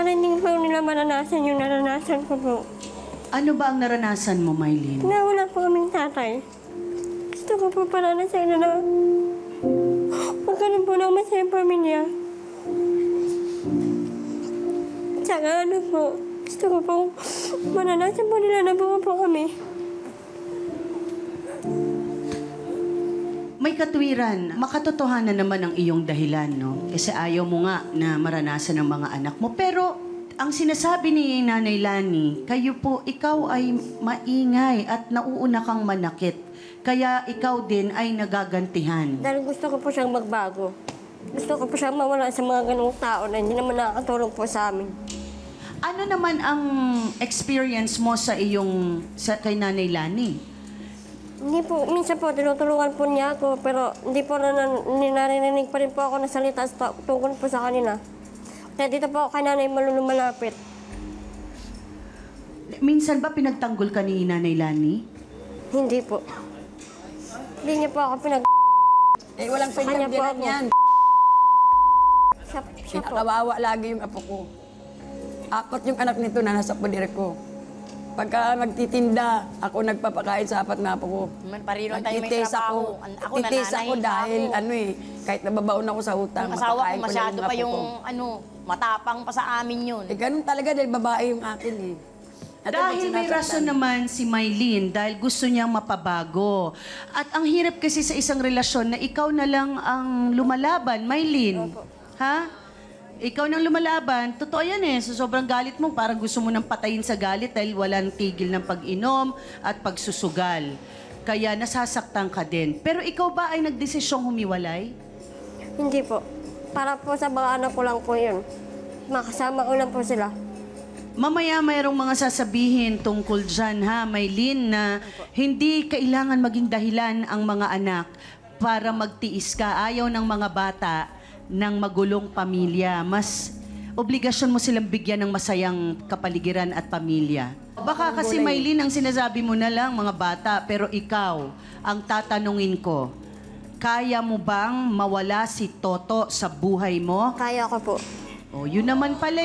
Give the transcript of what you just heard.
Para hindi po nila maranasan yung naranasan ko po. Ano ba ang naranasan mo, Mylene? Na wala po kaming tatay. Gusto ko po paranasan na magkaroon po ng masayang pamilya. Tsaka ano po, gusto ko po maranasan po nila na buo po kami. May katwiran, makatotohanan naman ang iyong dahilan, no? Kasi ayaw mo nga na maranasan ng mga anak mo. Pero ang sinasabi ni Nanay Lani, ikaw ay maingay at nauuna kang manakit. Kaya ikaw din ay nagagantihan. Dahil gusto ko po siyang magbago. Gusto ko po siyang mawala sa mga ganung tao na hindi naman nakakatulong po sa amin. Ano naman ang experience mo kay Nanay Lani? Hindi po, minsan po tinutulungan po niya ako, pero hindi po narinig pa rin po ako na salita tungkol po sa kanila. Kaya dito po ako kay Nanay malapit. Minsan ba pinagtanggol ka ni Nanay Lani? Hindi po. Hindi niya po ako walang pinagdiran yan. Siya po. Kawawa lagi yung apo ko. 4 yung anak nito na nasa poder ko. Pagka nagtitinda, ako nagpapakain sa 4 na apo ko. Parino tayo may trabaho. Ako Nagtitis ako dahil kahit nababaon ako sa utang, yung asawa ko mapakain ko masyado na pa apo yung ko. matapang pa sa amin yun. Ganun talaga dahil babae yung akin At Dahil may rason naman si Mylene dahil gusto niyang mapabago. At ang hirap kasi sa isang relasyon na ikaw na lang ang lumalaban, Mylene. Ha? Ikaw nang lumalaban, totoo yan so sobrang galit mo, parang gusto mo nang patayin sa galit dahil walang tigil ng pag-inom at pagsusugal. Kaya nasasaktan ka din. Pero ikaw ba ay nagdesisyong humiwalay? Hindi po. Para po sa mga anak ko lang po yun. Makasama ko lang po sila. Mamaya mayroong mga sasabihin tungkol dyan, ha, Mylene, na hindi kailangan maging dahilan ang mga anak para magtiis ka. Ayaw ng mga bata ng magulong pamilya. Mas obligasyon mo silang bigyan ng masayang kapaligiran at pamilya. Baka kasi, Mylene, ang sinasabi mo na lang, mga bata, pero ikaw, ang tatanungin ko, kaya mo bang mawala si Toto sa buhay mo? Kaya ko po. Oh, yun naman pala